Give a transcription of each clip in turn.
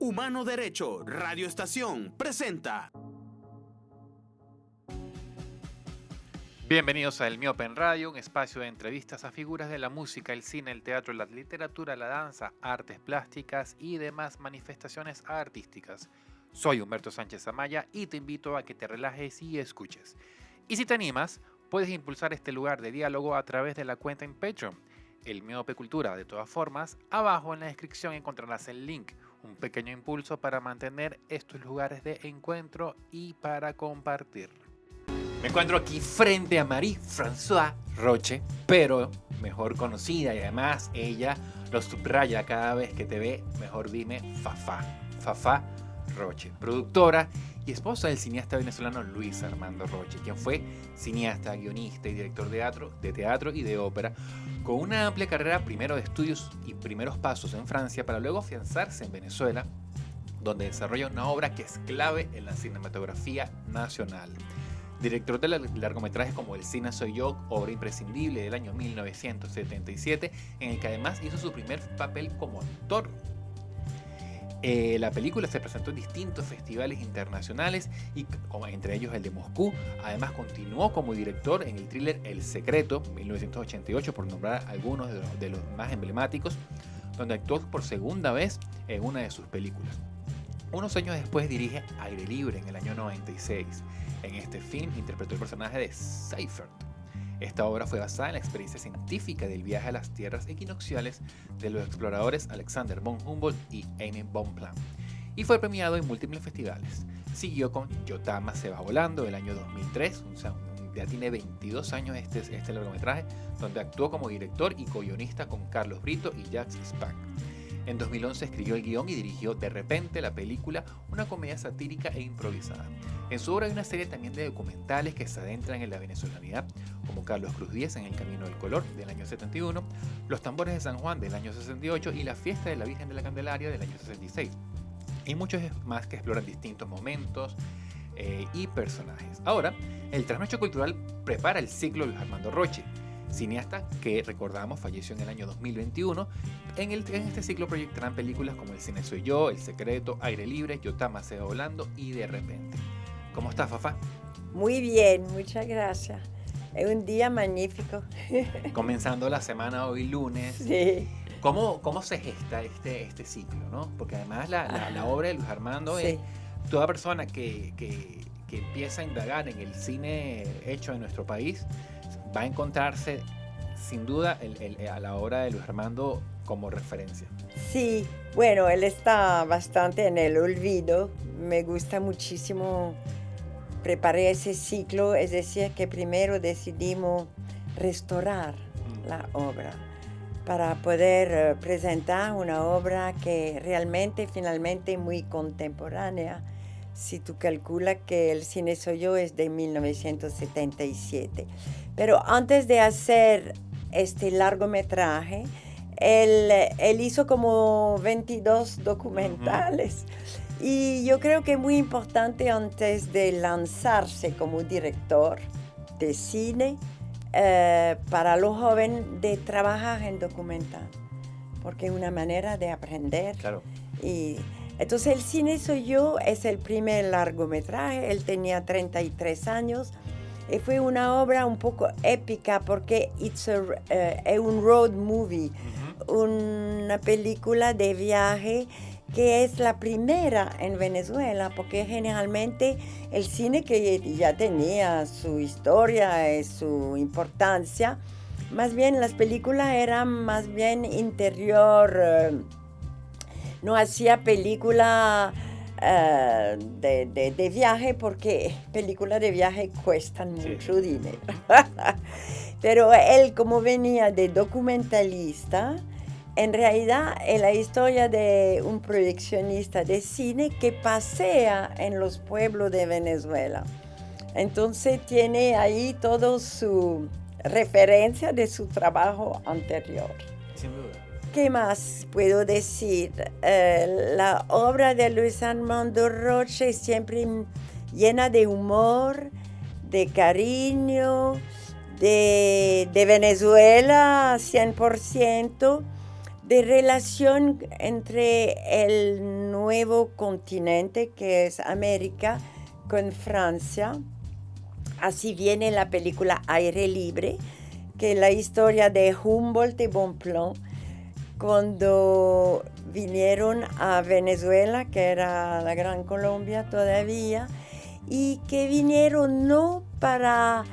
Humano Derecho Radio Estación presenta. Bienvenidos a El Miope en Radio, un espacio de entrevistas a figuras de la música, el cine, el teatro, la literatura, la danza, artes plásticas y demás manifestaciones artísticas. Soy Humberto Sánchez Amaya y te invito a que te relajes y escuches. Y si te animas, puedes impulsar este lugar de diálogo a través de la cuenta en Patreon, El Miope Cultura. De todas formas, abajo en la descripción encontrarás el link, un pequeño impulso para mantener estos lugares de encuentro y para compartir. Me encuentro aquí frente a Marie-Françoise Roche, pero mejor conocida, y además ella lo subraya cada vez que te ve, mejor dime Fafá Roche, productora y esposa del cineasta venezolano Luis Armando Roche, quien fue cineasta, guionista y director de teatro y de ópera, con una amplia carrera primero de estudios y primeros pasos en Francia para luego afianzarse en Venezuela, donde desarrolla una obra que es clave en la cinematografía nacional. Director de largometrajes como El Cine Soy Yo, obra imprescindible del año 1977, en el que además hizo su primer papel como actor. La película se presentó en distintos festivales internacionales, y entre ellos el de Moscú. Además continuó como director en el thriller El Secreto, 1988, por nombrar algunos de los más emblemáticos, donde actuó por segunda vez en una de sus películas. Unos años después dirige Aire Libre en el año 96. En este film interpretó el personaje de Seifert. Esta obra fue basada en la experiencia científica del viaje a las tierras equinocciales de los exploradores Alexander von Humboldt y Heine von Plan, y fue premiado en múltiples festivales. Siguió con Yotama se va volando del año 2003, o sea, ya tiene 22 años este largometraje, donde actuó como director y co-guionista con Carlos Brito y Jacques Spack. En 2011 escribió el guión y dirigió De repente la película, una comedia satírica e improvisada. En su obra hay una serie también de documentales que se adentran en la venezolanidad, como Carlos Cruz Díez en El Camino del Color del año 71, Los Tambores de San Juan del año 68 y La Fiesta de la Virgen de la Candelaria del año 66. Y muchos más que exploran distintos momentos y personajes. Ahora, el Trasnocho Cultural prepara el ciclo Luis Armando Roche, cineasta que, recordamos, falleció en el año 2021. En este ciclo proyectarán películas como El Cine Soy Yo, El Secreto, Aire Libre, Yotama se va volando y De repente. ¿Cómo estás, Fafá? Muy bien, muchas gracias. Es un día magnífico. Comenzando la semana hoy lunes. Sí. ¿Cómo se gesta este ciclo, ¿no? Porque además la obra de Luis Armando Sí. es toda persona que empieza a indagar en el cine hecho en nuestro país, va a encontrarse sin duda a la obra de Luis Armando como referencia. Sí, bueno, él está bastante en el olvido. Me gusta muchísimo preparar ese ciclo, es decir, que primero decidimos restaurar la obra para poder presentar una obra que realmente, finalmente, muy contemporánea. Si tú calculas que El Cine Soy Yo es de 1977. Pero antes de hacer este largometraje, él hizo como 22 documentales. Y yo creo que es muy importante antes de lanzarse como director de cine, para los jóvenes de trabajar en documental, porque es una manera de aprender. Claro. Y entonces El Cine Soy Yo es el primer largometraje. Él tenía 33 años y fue una obra un poco épica porque es un road movie, una película de viaje que es la primera en Venezuela, porque generalmente el cine, que ya tenía su historia y su importancia, más bien las películas eran más bien interior. No hacía película de viaje, porque películas de viaje cuestan mucho dinero. Pero él, como venía de documentalista, en realidad es la historia de un proyeccionista de cine que pasea en los pueblos de Venezuela. Entonces tiene ahí toda su referencia de su trabajo anterior. Sin duda. ¿Qué más puedo decir? La obra de Luis Armando Roche es siempre llena de humor, de cariño, de Venezuela 100%, de relación entre el nuevo continente que es América con Francia. Así viene la película Aire Libre, que es la historia de Humboldt y Bonpland cuando vinieron a Venezuela, que era la Gran Colombia todavía, y que vinieron no para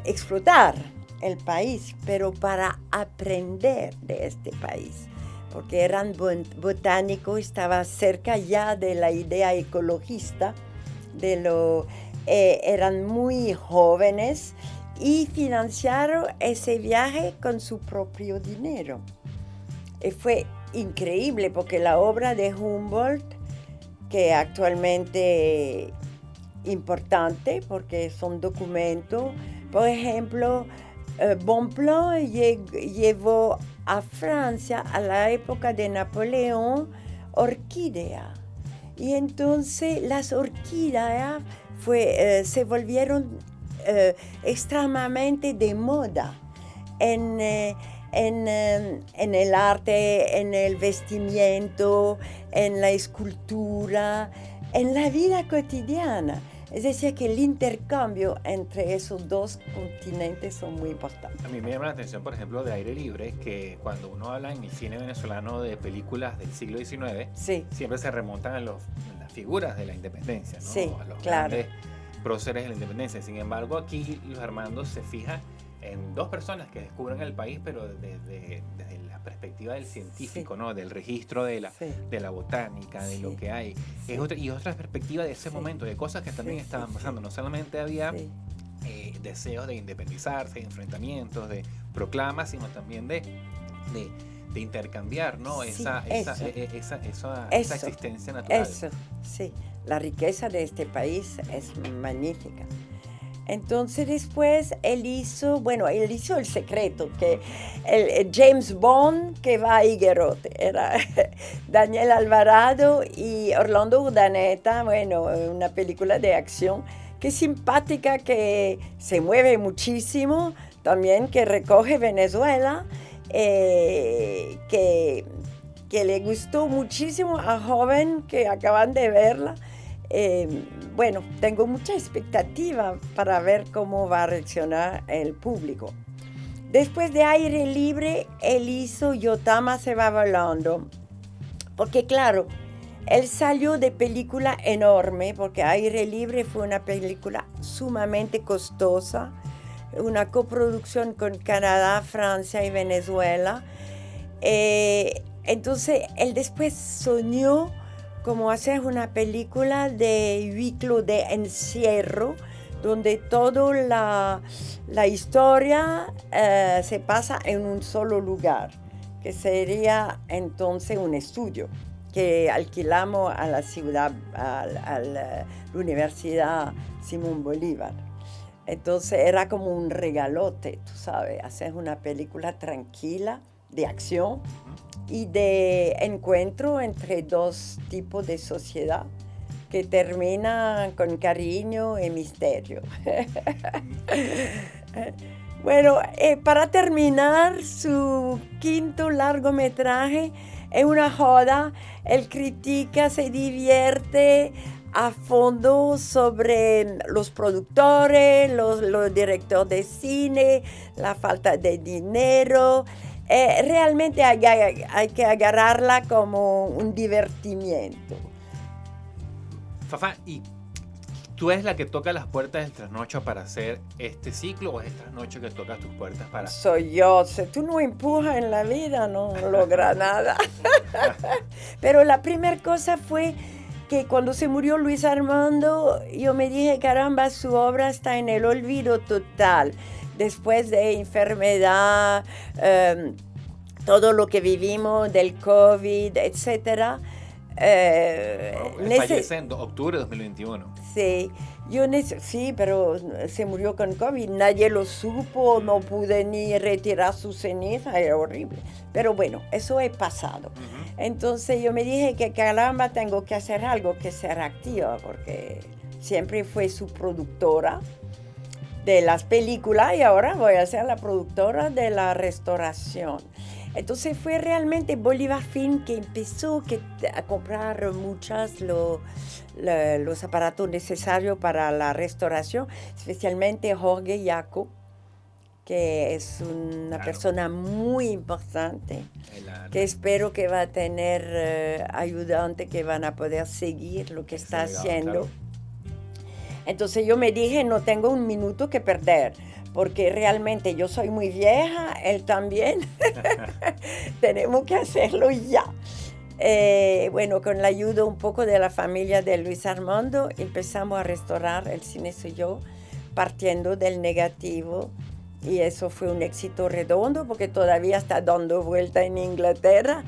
explotar el país, pero para aprender de este país, porque eran botánicos, estaba cerca ya de la idea ecologista, eran muy jóvenes y financiaron ese viaje con su propio dinero. Y fue increíble porque la obra de Humboldt, que actualmente importante porque es un documento, por ejemplo, Bonpland llevó a Francia a la época de Napoleón orquídea. Y entonces las orquídeas se volvieron extremadamente de moda en el arte, en el vestimiento, en la escultura, en la vida cotidiana. Es decir, que el intercambio entre esos dos continentes son muy importantes. A mí me llama la atención, por ejemplo, de Aire Libre, que cuando uno habla en el cine venezolano de películas del siglo XIX, sí, siempre se remontan a las figuras de la independencia, ¿no? Sí, a los claro. grandes próceres de la independencia. Sin embargo, aquí Luis Armando se fija en dos personas que descubren el país, pero desde la perspectiva del científico, Sí. ¿no? Del registro de la botánica, de Sí. lo que hay. Sí. Y otra perspectiva de ese Sí. momento, de cosas que también Sí, estaban sí, pasando. sí. No solamente había Sí. deseos de independizarse, de enfrentamientos, de proclamas, sino también de intercambiar, ¿no? Sí, esa eso. existencia natural. Eso, sí. La riqueza de este país es magnífica. Entonces después él hizo El Secreto, que el James Bond que va a Higuerote, era Daniel Alvarado y Orlando Urdaneta, una película de acción que es simpática, que se mueve muchísimo, también que recoge Venezuela, que le gustó muchísimo a joven que acaban de verla. Tengo mucha expectativa para ver cómo va a reaccionar el público. Después de Aire Libre, él hizo Yotama se va volando, porque claro, él salió de película enorme, porque Aire Libre fue una película sumamente costosa, una coproducción con Canadá, Francia y Venezuela. Entonces, él después soñó como hacer una película de huis de encierro, donde toda la historia se pasa en un solo lugar, que sería entonces un estudio que alquilamos a la ciudad, a la Universidad Simón Bolívar. Entonces era como un regalote, tú sabes, hacer una película tranquila, de acción y de encuentro entre dos tipos de sociedad que termina con cariño y misterio. Para terminar, su quinto largometraje es una joda. Él critica, se divierte a fondo sobre los productores, los directores de cine, la falta de dinero. Realmente hay que agarrarla como un divertimiento. Fafá, ¿y tú eres la que toca las puertas del Trasnocho para hacer este ciclo o es el Trasnocho que toca tus puertas para...? Soy yo. Si tú no empujas en la vida, no logras nada. Pero la primera cosa fue que cuando se murió Luis Armando, yo me dije, caramba, su obra está en el olvido total. Después de enfermedad, todo lo que vivimos del COVID, etc. Fallece en octubre de 2021. Sí, sí, pero se murió con COVID, nadie lo supo, no pude ni retirar su ceniza, era horrible. Pero bueno, eso es pasado. Entonces yo me dije que caramba, tengo que hacer algo que sea activa, porque siempre fue su productora de las películas y ahora voy a ser la productora de la restauración. Entonces fue realmente Bolívar Film que empezó a comprar los aparatos necesarios para la restauración, especialmente Jorge Yaco, que es una persona muy importante, que espero que va a tener ayudantes que van a poder seguir lo que está haciendo. Claro. Entonces yo me dije, no tengo un minuto que perder, porque realmente yo soy muy vieja, él también. Tenemos que hacerlo ya. Bueno, con la ayuda un poco de la familia de Luis Armando, empezamos a restaurar El Cine Soy Yo, partiendo del negativo. Y eso fue un éxito redondo, porque todavía está dando vuelta en Inglaterra.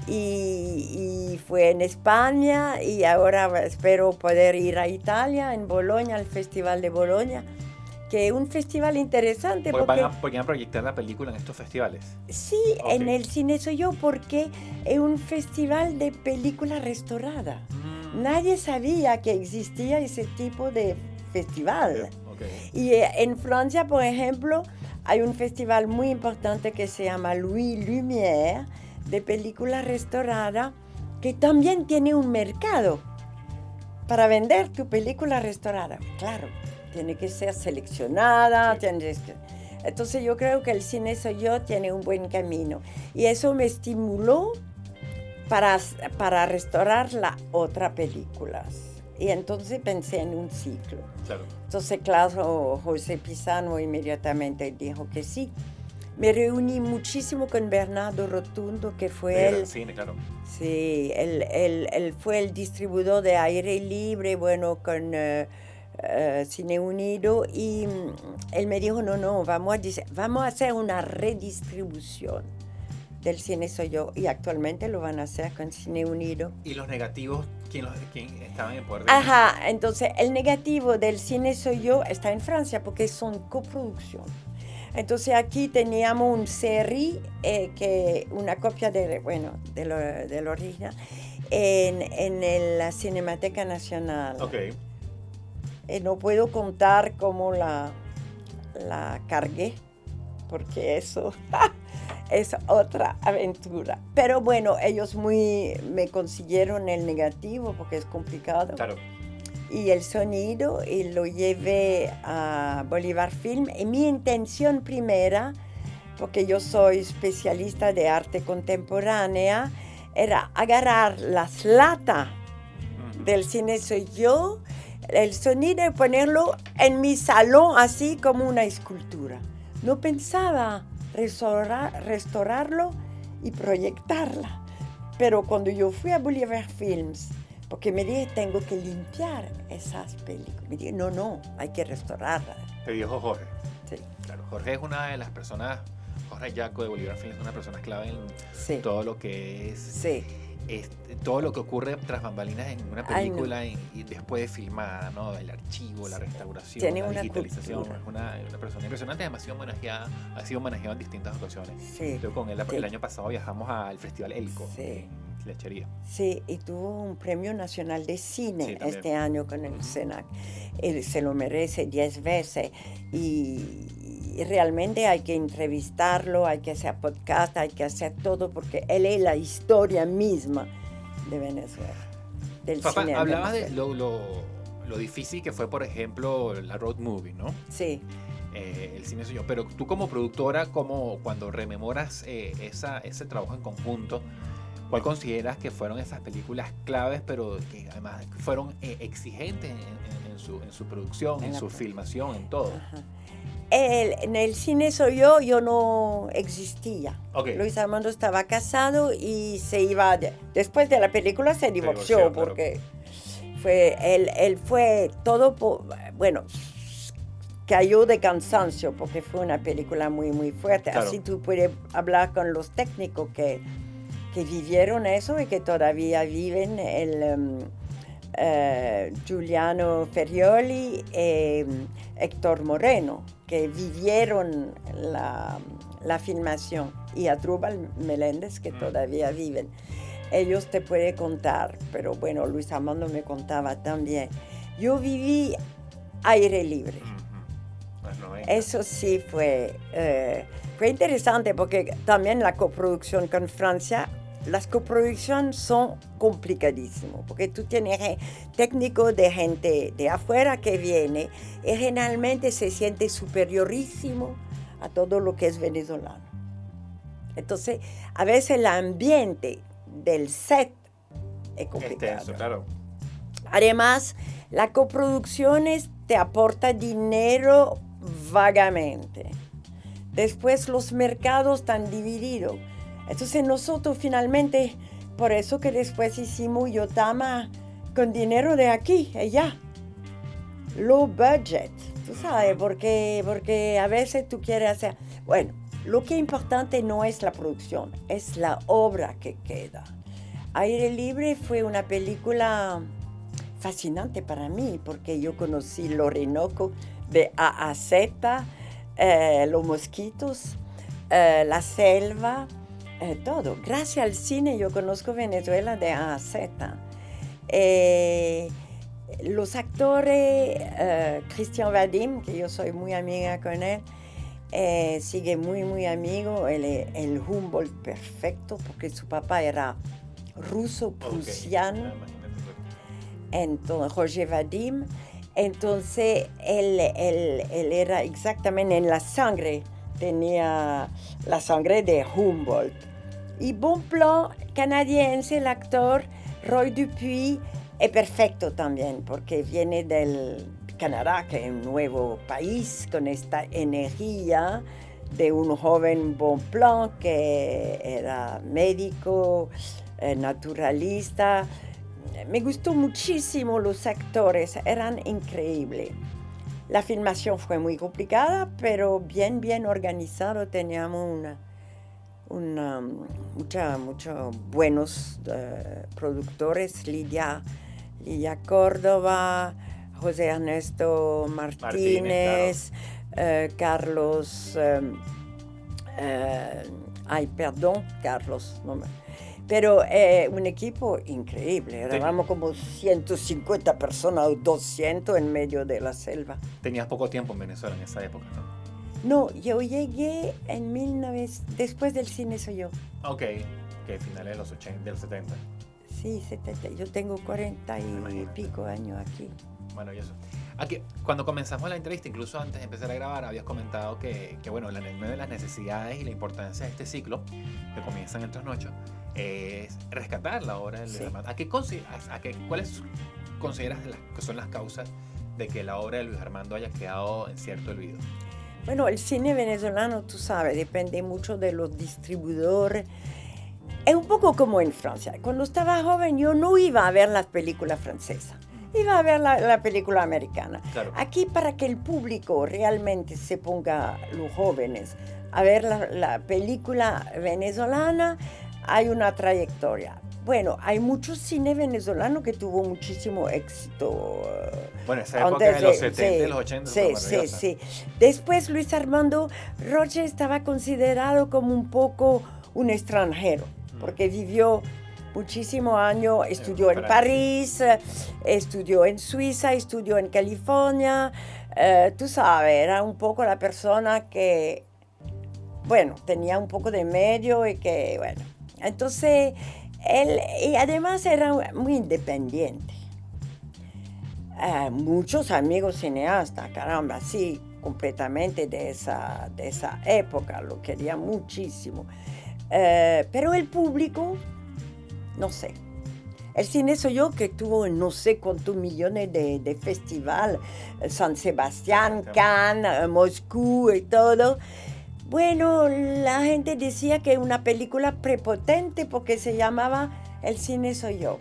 Y fue en España, y ahora espero poder ir a Italia, en Bolonia, al Festival de Bolonia, que es un festival interesante. Porque van a proyectar la película en estos festivales. Sí, okay. En El Cine Soy Yo, porque es un festival de película restaurada. Nadie sabía que existía ese tipo de festival. Okay. Y en Francia, por ejemplo, hay un festival muy importante que se llama Louis Lumière, de película restaurada, que también tiene un mercado para vender tu película restaurada. Claro, tiene que ser seleccionada. Sí. Entonces yo creo que El Cine Soy Yo tiene un buen camino. Y eso me estimuló para restaurar las otras películas. Y entonces pensé en un ciclo. Claro. Entonces, claro, José Pisano inmediatamente dijo que sí. Me reuní muchísimo con Bernardo Rotundo, que fue el cine, claro. Sí, él fue el distribuidor de Aire Libre, bueno, con Cine Unido, y él me dijo, no, vamos a hacer una redistribución del Cine Soy Yo, y actualmente lo van a hacer con Cine Unido. ¿Y los negativos, quién estaban en poder? Ajá, entonces el negativo del Cine Soy Yo está en Francia, porque son coproducción. Entonces aquí teníamos un serie, una copia del original, en la Cinemateca Nacional. Okay. No puedo contar cómo la cargué, porque eso es otra aventura. Pero bueno, ellos me consiguieron el negativo, porque es complicado. Claro. Y el sonido, y lo llevé a Bolívar Film. Y mi intención primera, porque yo soy especialista de arte contemporánea, era agarrar las latas del Cine Soy Yo, el sonido, y ponerlo en mi salón así como una escultura. No pensaba restaurarlo y proyectarla. Pero cuando yo fui a Bolívar Films, porque me dije, tengo que limpiar esas películas. Me dije, no, hay que restaurarlas. Te dijo Jorge. Sí. Claro, Jorge es una de las personas, Jorge Yaco de Bolívar Film es una persona clave en todo lo que es, todo lo que ocurre tras bambalinas en una película y después de filmada, ¿no? El archivo, la restauración, tiene la una digitalización. cultura. Es una persona impresionante, además ha sido homenajeado en distintas ocasiones. Sí. Yo con él el año pasado viajamos al Festival Elco. Sí. Lechería. Sí, y tuvo un premio nacional de cine este año con el Senac. Él se lo merece 10 veces, y realmente hay que entrevistarlo, hay que hacer podcast, hay que hacer todo, porque él es la historia misma de Venezuela, del Papá, cine. Hablabas de lo difícil que fue, por ejemplo, la road movie, ¿no? Sí. El Cine Soy Yo, pero tú como productora, cuando rememoras ese trabajo en conjunto, ¿cuál consideras que fueron esas películas claves, pero que además fueron exigentes en su producción, en su filmación, en todo? Ajá. En el Cine Soy Yo no existía. Okay. Luis Armando estaba casado y se iba, después de la película se divorció, porque él fue todo, cayó de cansancio, porque fue una película muy, muy fuerte. Claro. Así tú puedes hablar con los técnicos que vivieron eso y que todavía viven, Giuliano Ferioli y Héctor Moreno, que vivieron la filmación, y Adrúbal Meléndez, que todavía viven. Ellos te pueden contar, pero bueno, Luis Armando me contaba también. Yo viví Aire Libre. Los 90. Eso sí fue interesante porque también la coproducción con Francia, las coproducciones son complicadísimas porque tú tienes técnicos de gente de afuera que viene y generalmente se siente superiorísimo a todo lo que es venezolano. Entonces, a veces el ambiente del set es complicado. Extenso, claro. Además, las coproducciones te aportan dinero vagamente. Después los mercados están divididos. Entonces nosotros finalmente, por eso que después hicimos Yotama con dinero de aquí, allá. Low budget, tú sabes, porque a veces tú quieres hacer... Bueno, lo que es importante no es la producción, es la obra que queda. Aire Libre fue una película fascinante para mí, porque yo conocí el Orinoco de A a Z, los mosquitos, la selva, todo. Gracias al cine yo conozco Venezuela de A a Z. Los actores, Christian Vadim, que yo soy muy amiga con él, sigue muy amigo, el Humboldt perfecto, porque su papá era ruso-prusiano. Okay. Entonces, Roger Vadim, entonces él era exactamente en la sangre, tenía la sangre de Humboldt. Y Bonpland, canadiense, el actor Roy Dupuis, es perfecto también, porque viene del Canadá, que es un nuevo país, con esta energía de un joven Bonpland que era médico, naturalista. Me gustó muchísimo los actores, eran increíbles. La filmación fue muy complicada, pero bien organizado. Teníamos muchos buenos productores, Lidia Córdoba, José Ernesto Martínez, Carlos, Carlos, no me... Pero un equipo increíble, éramos como 150 personas o 200 en medio de la selva. Tenías poco tiempo en Venezuela en esa época, ¿no? No, yo llegué en 1900, después del cine soy yo. Ok, finales de los 80, de los 70. Sí, 70, yo tengo 40 y pico años aquí. Bueno, y eso. Aquí, cuando comenzamos la entrevista, incluso antes de empezar a grabar, habías comentado que bueno, una de las necesidades y la importancia de este ciclo, que comienza en el trasnocho, es rescatar la obra de Luis Armando. ¿Cuáles consideras que son las causas de que la obra de Luis Armando haya quedado en cierto olvido? Bueno, el cine venezolano, tú sabes, depende mucho de los distribuidores. Es un poco como en Francia. Cuando estaba joven yo no iba a ver las películas francesas. Iba a ver la película americana. Claro. Aquí, para que el público realmente se ponga, los jóvenes, a ver la película venezolana, hay una trayectoria. Bueno, hay mucho cine venezolano que tuvo muchísimo éxito. Bueno, esa época de los 70 y los 80. Sí. Después Luis Armando Roche estaba considerado como un poco un extranjero, porque vivió muchísimos años, estudió en París, estudió en Suiza, estudió en California. Tú sabes, era un poco la persona que, bueno, tenía un poco de medio y que, bueno. Entonces, él, y además era muy independiente. Muchos amigos cineastas, caramba, sí, completamente de esa época, lo quería muchísimo. Pero el público, no sé. El Cine Soy Yo, que tuvo no sé cuántos millones de festival, San Sebastián, Cannes, Moscú y todo. Bueno, la gente decía que una película prepotente porque se llamaba El Cine Soy Yo.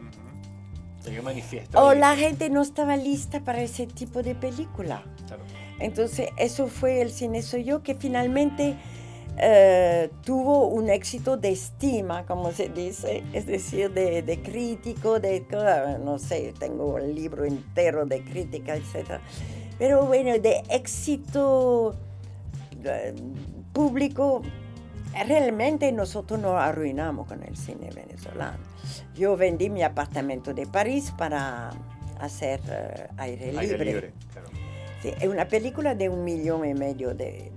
Yo manifiesto. O la gente no estaba lista para ese tipo de película. Claro. Entonces, eso fue El Cine Soy Yo, que finalmente tuvo un éxito de estima, como se dice, es decir, de crítico, no sé, tengo el libro entero de crítica, etc. Pero bueno, de éxito público, realmente nosotros nos arruinamos con el cine venezolano. Yo vendí mi apartamento de París para hacer Aire Libre. Claro. Sí, es una película de $1,500,000 de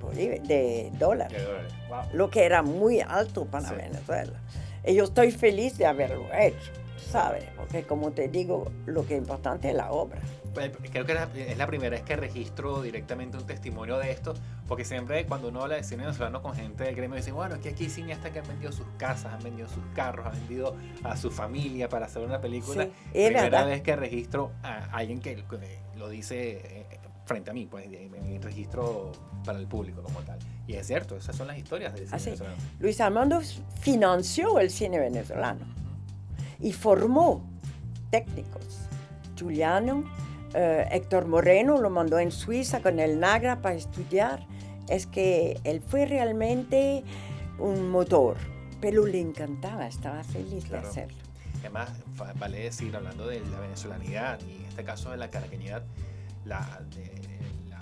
dólares, De dólares. Wow. lo que era muy alto para Sí. Venezuela. Y yo estoy feliz de haberlo hecho, ¿sabes? Porque como te digo, lo que es importante es la obra. Pues, creo que es la primera vez que registro directamente un testimonio de esto, porque siempre cuando uno habla de cine venezolano con gente del gremio dicen, bueno, es que aquí hay cineastas que han vendido sus casas, han vendido sus carros, han vendido a su familia para hacer una película. Sí, es Primera verdad. vez que registro a alguien que lo dice frente a mí, pues en registro para el público como tal. Y es cierto, esas son las historias del cine Así. venezolano. Luis Armando financió el cine venezolano y formó técnicos. Giuliano, Héctor Moreno lo mandó en Suiza con el Nagra para estudiar. Es que él fue realmente un motor, pero le encantaba, estaba feliz Claro. de hacerlo. Además, vale decir, hablando de la venezolanidad y en este caso de la caraqueñidad, la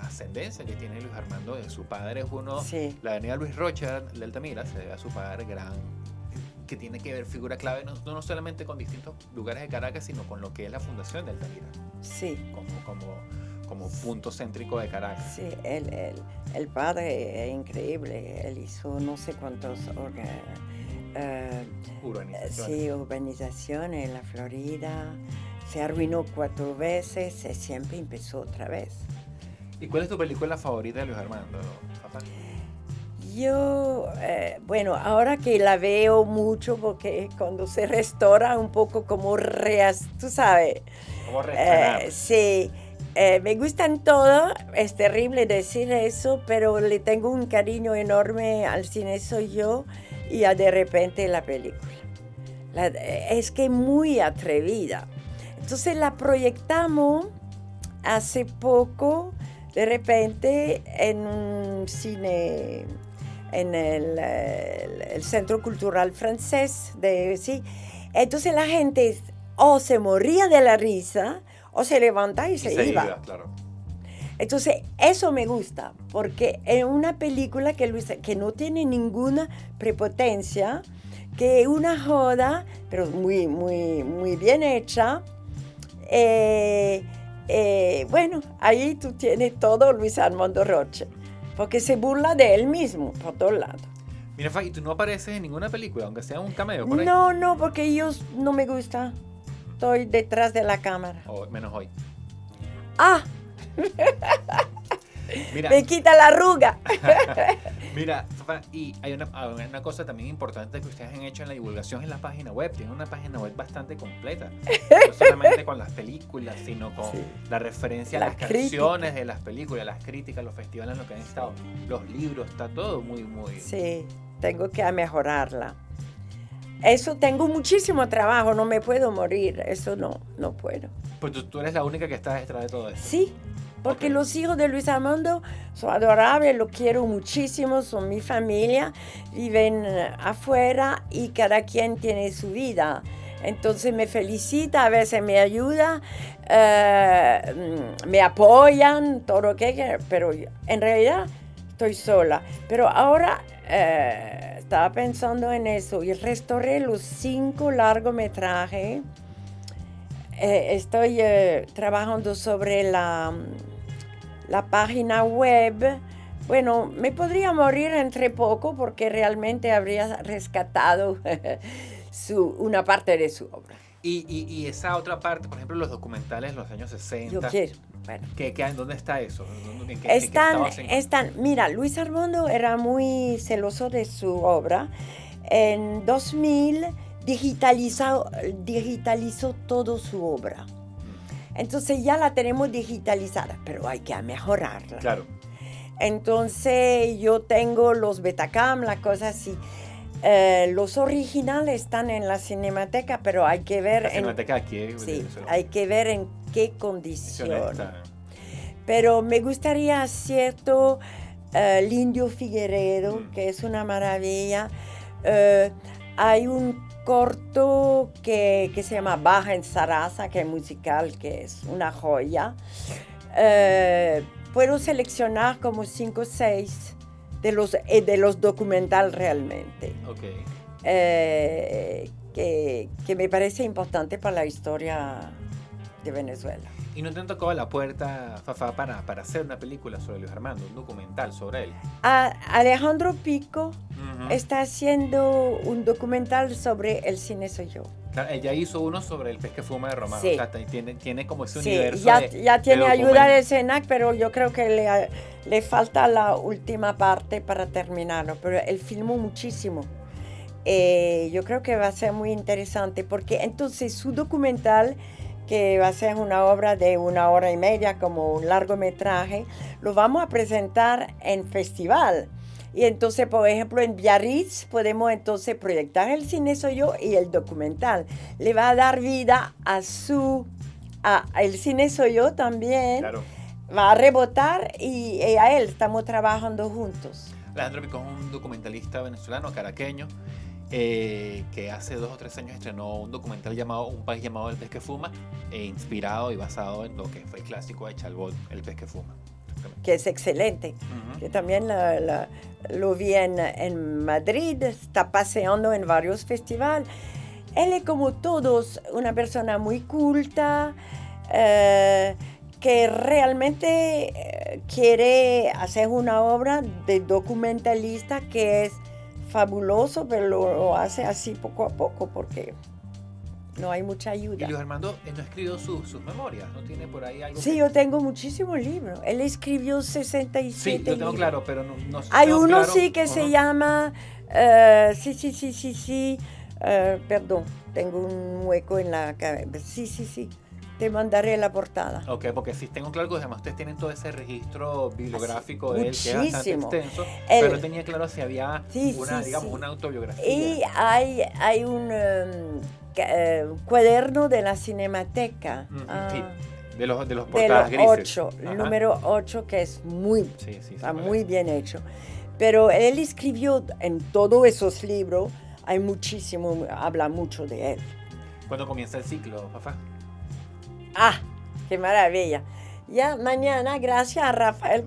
ascendencia que tiene Luis Armando de su padre es uno, Sí. la avenida Luis Rocha de Altamira se debe a su padre gran, que tiene que ver figura clave no solamente con distintos lugares de Caracas, sino con lo que es la fundación de Altamira, Sí, como punto céntrico de Caracas. sí, el padre es increíble, él hizo no sé cuántos Urbanizaciones. urbanizaciones en la Florida, se arruinó 4 veces y siempre empezó otra vez. ¿Y cuál es tu película favorita de Luis Armando, papá? Yo, bueno, ahora que la veo mucho, porque cuando se restaura un poco como tú sabes, ¿Cómo reestrenar? sí, me gustan todas, es terrible decir eso, pero le tengo un cariño enorme al cine Soy Yo y a De repente la película. Es que muy atrevida. Entonces la proyectamos hace poco, de repente, en un cine, en el Centro Cultural Francés. Sí. Entonces la gente o se moría de la risa o se levantaba y se iba. Claro. Entonces eso me gusta, porque es una película que no tiene ninguna prepotencia, que es una joda, pero muy, muy, muy bien hecha. Bueno, ahí tú tienes todo Luis Armando Rocha, porque se burla de él mismo por todos lados. Mira, Fa, ¿y tú no apareces en ninguna película, aunque sea un cameo por ahí? No, porque yo no me gusta. Estoy detrás de la cámara. O menos hoy. ¡Ah! Mira, Me quita la arruga. mira, Fa, y hay una cosa también importante que ustedes han hecho en la divulgación en la página web. Tienen una página web bastante completa. No solamente con las películas, sino con Sí. la referencia a La las crítica. canciones de las películas, las críticas, los festivales en los que han estado, los libros, está todo muy, muy... Sí, tengo que mejorarla. Eso tengo muchísimo trabajo, no me puedo morir. Eso no puedo. Pues tú eres la única que está detrás de todo esto. Sí, porque Ok. los hijos de Luis Armando son adorables, los quiero muchísimo, son mi familia, viven afuera y cada quien tiene su vida. Entonces me felicita, a veces me ayuda, me apoyan, todo lo que quieran, pero en realidad estoy sola. Pero ahora estaba pensando en eso y restauré los 5 largometrajes. Estoy trabajando sobre la página web. Bueno, me podría morir entre poco porque realmente habría rescatado una parte de su obra. Y esa otra parte, por ejemplo, los documentales de los años 60. Yo quiero. Bueno. ¿Dónde está eso? ¿En qué Están, mira, Luis Armando era muy celoso de su obra. En 2000 digitalizó todo su obra. Entonces ya la tenemos digitalizada, pero hay que mejorarla. Claro. Entonces yo tengo los Betacam, las cosas así. Los originales están en la Cinemateca, pero hay que ver La Cinemateca aquí. sí, hay que ver en qué condiciones. Está. Pero me gustaría, cierto, Lindio Figueredo, que es una maravilla. Hay un corto que se llama Baja en Sarasa, que es musical, que es una joya. Puedo seleccionar como 5 o 6 de los documentales realmente. Ok. Que me parece importante para la historia de Venezuela. ¿Y no te han tocado la puerta, Fafá, para hacer una película sobre Luis Armando, un documental sobre él? Alejandro Pico está haciendo un documental sobre El cine soy yo. Claro, ella hizo uno sobre el pez que fuma de Romano. Sí. O sea, tiene como ese Sí, universo ya tiene de ayuda del SENAC, pero yo creo que le falta la última parte para terminarlo. Pero él filmó muchísimo. Yo creo que va a ser muy interesante porque entonces su documental, que va a ser una obra de 1 hora y media como un largometraje, lo vamos a presentar en festival. Y entonces, por ejemplo, en Biarritz podemos entonces proyectar El cine soy yo y el documental. Le va a dar vida a El cine soy yo también. Claro. Va a rebotar y a él estamos trabajando juntos. Alejandro Pico es un documentalista venezolano, caraqueño, que hace 2 o 3 años estrenó un documental llamado Un país llamado El pez que fuma, inspirado y basado en lo que fue el clásico de Chalbot, El pez que fuma. Que es excelente, que también lo vi en Madrid, está paseando en varios festivales. Él es como todos, una persona muy culta, que realmente quiere hacer una obra de documentalista que es fabuloso, pero lo hace así poco a poco porque no hay mucha ayuda. Y Luis Armando no escribió sus memorias, ¿no tiene por ahí algo? Sí, yo tengo muchísimos libros. Él escribió 67 Sí, yo tengo libros. claro, pero no sé. Hay tengo uno claro. sí que se llama... sí. Perdón, tengo un hueco en la cabeza. Sí. Te mandaré la portada. Ok, porque sí tengo claro que además ustedes tienen todo ese registro bibliográfico de él, que es bastante Muchísimo. extenso, pero no tenía claro si había una autobiografía. Y hay un cuaderno de la Cinemateca. Sí, de los portadas grises. 8, el número 8, que es está muy bien hecho. Pero él escribió en todos esos libros, habla mucho de él. ¿Cuándo comienza el ciclo, Fafá? ¡Qué maravilla! Ya mañana, gracias a Rafael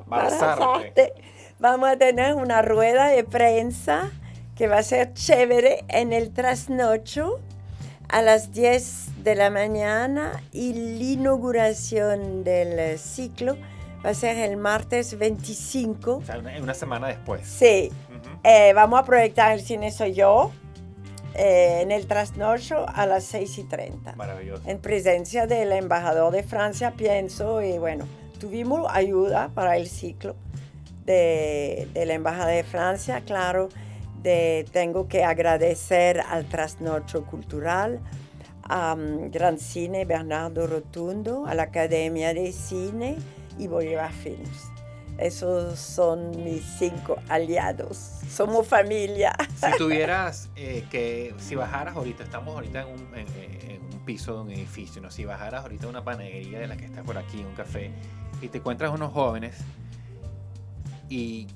Barazarte, vamos a tener una rueda de prensa que va a ser chévere en el trasnocho a las 10 de la mañana y la inauguración del ciclo va a ser el martes 25. O sea, una semana después. Sí. Vamos a proyectar El cine soy yo en el trasnocho a las 6:30. Maravilloso. En presencia del embajador de Francia, pienso, y bueno, tuvimos ayuda para el ciclo de la embajada de Francia, claro. Tengo que agradecer al Trasnocho Cultural, a Gran Cine Bernardo Rotundo, a la Academia de Cine y Bolívar Films. Esos son mis 5 aliados. Somos familia. Si tuvieras si bajaras ahorita, estamos ahorita en un piso de un edificio, ¿no? Si bajaras ahorita a una panadería de la que está por aquí, un café, y te encuentras unos jóvenes y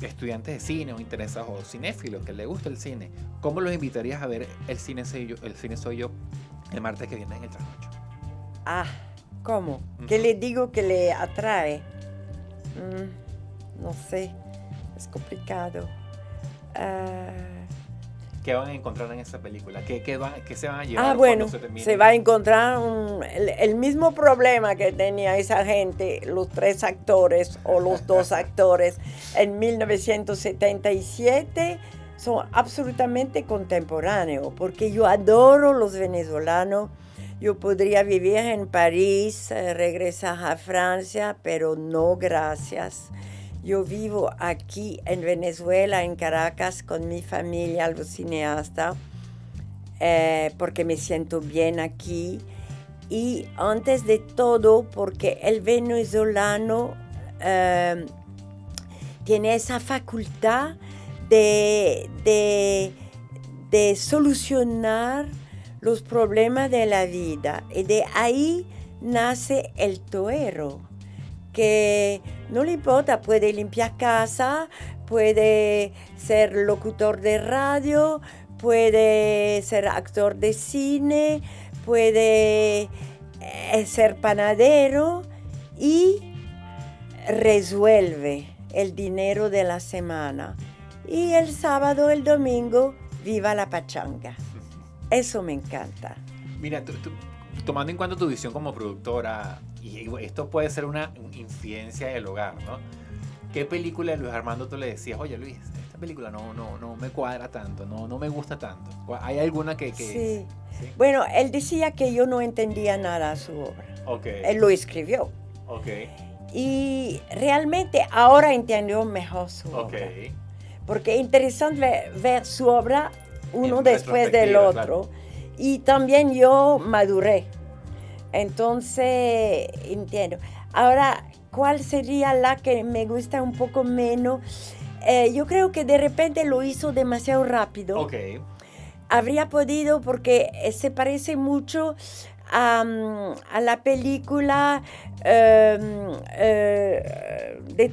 estudiantes de cine o interesados o cinéfilos que les gusta el cine, ¿cómo los invitarías a ver El cine soy yo el martes que viene en el trasnocho? ¿Cómo? ¿Qué le digo que le atrae? No sé, es complicado. ¿Qué van a encontrar en esa película? ¿Qué se van a llevar Bueno, cuando se termine? se va a encontrar el mismo problema que tenía esa gente, los 3 actores o los 2 actores en 1977, son absolutamente contemporáneos, porque yo adoro los venezolanos. Yo podría vivir en París, regresar a Francia, pero no, gracias. Yo vivo aquí en Venezuela, en Caracas, con mi familia, los cineastas, porque me siento bien aquí. Y antes de todo, porque el venezolano tiene esa facultad de solucionar los problemas de la vida, y de ahí nace el toero, que no le importa, puede limpiar casa, puede ser locutor de radio, puede ser actor de cine, puede ser panadero y resuelve el dinero de la semana. Y el sábado, el domingo, viva la pachanga. Eso me encanta. Mira, tomando en cuenta tu visión como productora, y esto puede ser una incidencia del hogar, ¿no? ¿Qué película de Luis Armando tú le decías, oye Luis, esta película no me cuadra tanto, no me gusta tanto? ¿Hay alguna que Sí. ¿sí? Bueno, él decía que yo no entendía nada a su obra. Okay. Él lo escribió. Okay. Y realmente ahora entiendo mejor su obra. Okay. Porque es interesante ver su obra uno En después del retrospectiva, otro. claro. Y también yo maduré. Entonces, entiendo. Ahora, ¿cuál sería la que me gusta un poco menos? Yo creo que de repente lo hizo demasiado rápido. Okay. Habría podido, porque se parece mucho a la película de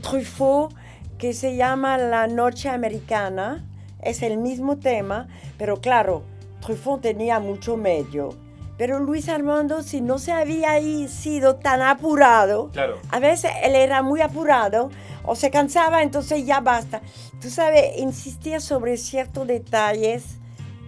Truffaut que se llama La Noche Americana. Es el mismo tema, pero claro, Truffaut tenía mucho medio. Pero Luis Armando, si no se había sido tan apurado, Claro. a veces él era muy apurado o se cansaba, entonces ya basta. Tú sabes, insistía sobre ciertos detalles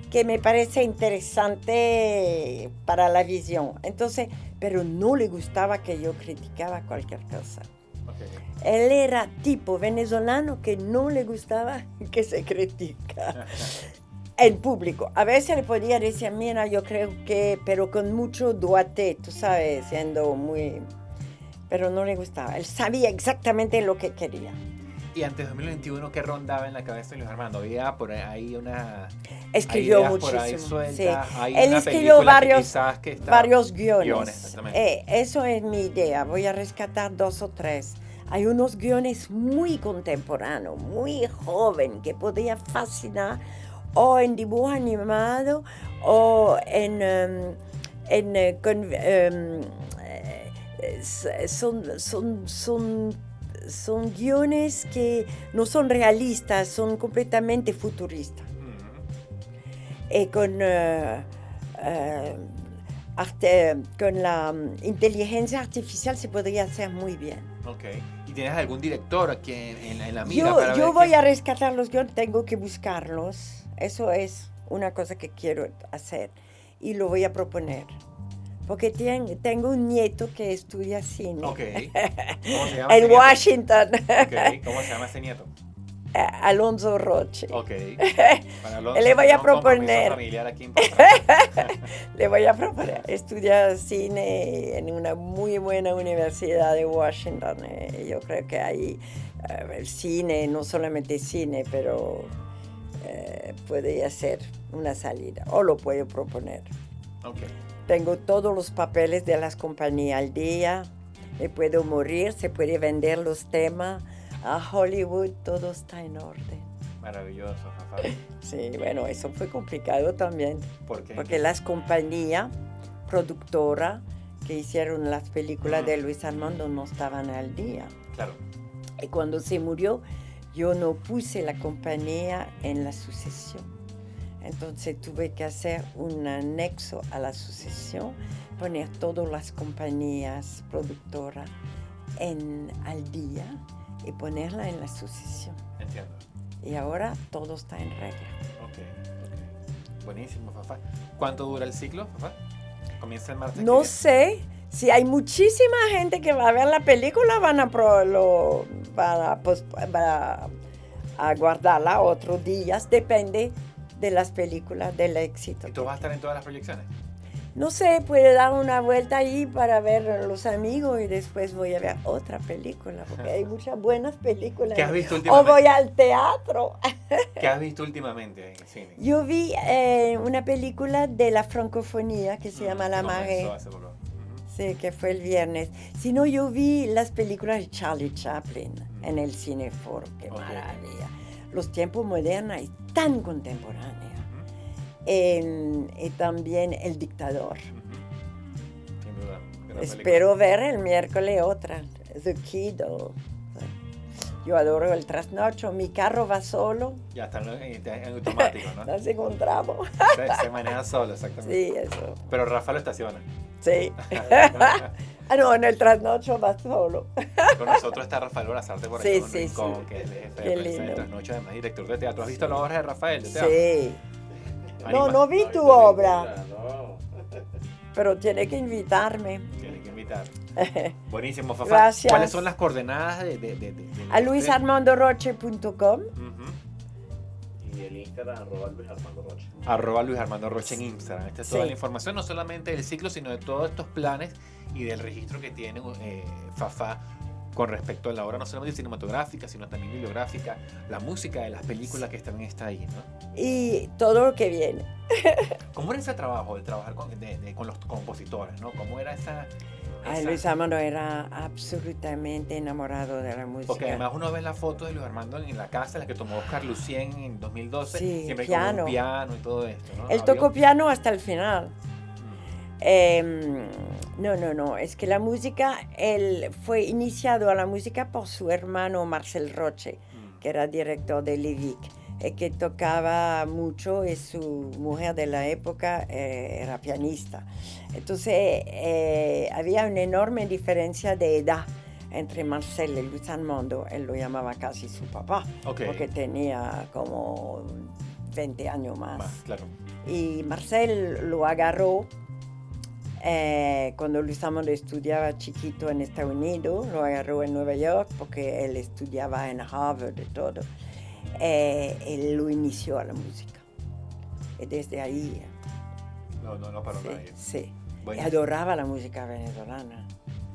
que me parece interesante para la visión. Entonces, pero no le gustaba que yo criticaba cualquier cosa. Okay. Él era tipo venezolano que no le gustaba que se critica en público. A veces le podía decir, mira, yo creo que, pero con mucho doigté, tú sabes, siendo muy... Pero no le gustaba. Él sabía exactamente lo que quería. Y antes de 2021, ¿qué rondaba en la cabeza de Luis Armando? Había por ahí una... Escribió ideas muchísimo. Por ahí sueltas, Sí. hay Él una escribió película varios guiones. Exactamente. Eso es mi idea. Voy a rescatar 2 o 3. Hay unos guiones muy contemporáneos, muy joven, que podía fascinar o en dibujo animado o son guiones que no son realistas, son completamente futuristas. Con la inteligencia artificial se podría hacer muy bien. Okay. ¿Y tienes algún director aquí en la mira? Yo voy a rescatar los guiones, tengo que buscarlos. Eso es una cosa que quiero hacer y lo voy a proponer. Porque tengo un nieto que estudia cine. Okay. ¿Cómo se llama? En Washington. Okay. ¿Cómo se llama ese nieto? Alonso Roche. Okay. Para Alonso, le voy a proponer. Familiar aquí le voy a proponer. Estudia cine en una muy buena universidad de Washington. Yo creo que ahí el cine, no solamente cine, pero podría ser una salida. O lo puedo proponer. Okay. Tengo todos los papeles de las compañías al día. Me puedo morir, se puede vender los temas. A Hollywood todo está en orden. Maravilloso, Rafa. Sí, bueno, eso fue complicado también. ¿Por qué? Porque las compañías productoras que hicieron las películas de Luis Armando no estaban al día. Claro. Y cuando se murió, yo no puse la compañía en la sucesión. Entonces tuve que hacer un anexo a la sucesión, poner todas las compañías productoras al día y ponerla en la sucesión. Entiendo. Y ahora todo está en regla. Ok. Buenísimo, Fafá. ¿Cuánto dura el ciclo, Fafá? ¿Comienza el martes? No sé. Si hay muchísima gente que va a ver la película, van a guardarla otros días. Depende de las películas, del éxito. ¿Y tú vas a estar en todas las proyecciones? No sé, puede dar una vuelta ahí para ver a los amigos y después voy a ver otra película, porque hay muchas buenas películas. ¿Qué has visto últimamente? O voy al teatro. ¿Qué has visto últimamente en el cine? Yo vi una película de la francofonía que se llama La Marée. Sí, que fue el viernes. Si no, yo vi las películas de Charlie Chaplin en el Cineforo. ¡Qué maravilla! Los tiempos modernos y tan contemporáneos. Y también El Dictador. Sin duda. Espero ver el miércoles otra, The Kiddo. Yo adoro el trasnocho, mi carro va solo. Ya está en automático, ¿no? Nos encontramos. Se maneja solo, exactamente. Sí, eso. Pero Rafa lo estaciona. Sí. No, en el trasnocho va solo. Con nosotros está Rafael Borazarte por ahí, sí, Rincón, que es el jefe Qué de prensa lindo. del trasnocho, además director de teatro. ¿Has visto las obras de Rafael de teatro? Sí. Anima. No vi tu obra. pero tiene que invitarme. Tienes que invitar. Buenísimo, Fafá. Gracias. ¿Cuáles son las coordenadas de A luisarmandoroche.com. Y el Instagram, @LuisArmandoRoche. @LuisArmandoRoche en Instagram. Esta es toda Sí. la información, no solamente del ciclo, sino de todos estos planes y del registro que tiene Fafá con respecto a la obra, no solamente cinematográfica, sino también bibliográfica, la música de las películas que también está ahí, ¿no? Y todo lo que viene. ¿Cómo era ese trabajo, de trabajar con los compositores, ¿no? ¿Cómo era esa... Luis Armando era absolutamente enamorado de la música. Porque además uno ve la foto de Luis Armando en la casa, la que tomó Oscar Lucien en 2012, Sí, siempre piano. con un piano y todo esto, ¿no? Él tocó piano hasta el final. No, es que la música, él fue iniciado a la música por su hermano Marcel Roche, que era director de Levic, que tocaba mucho y su mujer de la época era pianista. Entonces había una enorme diferencia de edad entre Marcel y Luis Armando. Él lo llamaba casi su papá, porque tenía como 20 años más. Claro. Y Marcel lo agarró cuando Luis Armando estudiaba chiquito en Estados Unidos, lo agarró en Nueva York porque él estudiaba en Harvard y todo. Él lo inició a la música. Y desde ahí... No paró nadie. Sí. Bueno. Y adoraba la música venezolana.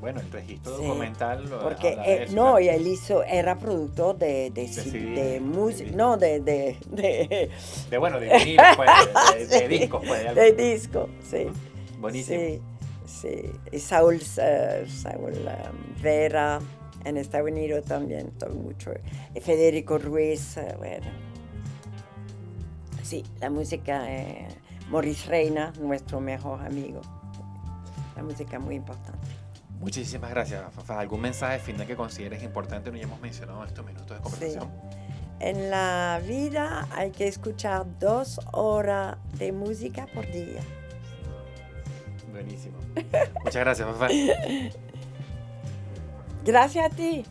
Bueno, el registro Sí, documental porque habla de eso, y él era productor de música, no, de de vinilo, pues, de discos, pues. De disco, sí. Buenísimo. Sí. Y Saúl Vera en Estados Unidos también, todo mucho. Y Federico Ruiz, bueno. Sí, la música, Maurice Reina, nuestro mejor amigo. La música muy importante. Muchísimas gracias, Fafá. ¿Algún mensaje final que consideres importante? No ya hemos mencionado estos minutos de conversación. Sí. En la vida hay que escuchar 2 horas de música por día. Buenísimo. Muchas gracias, Fafá. Gracias a ti.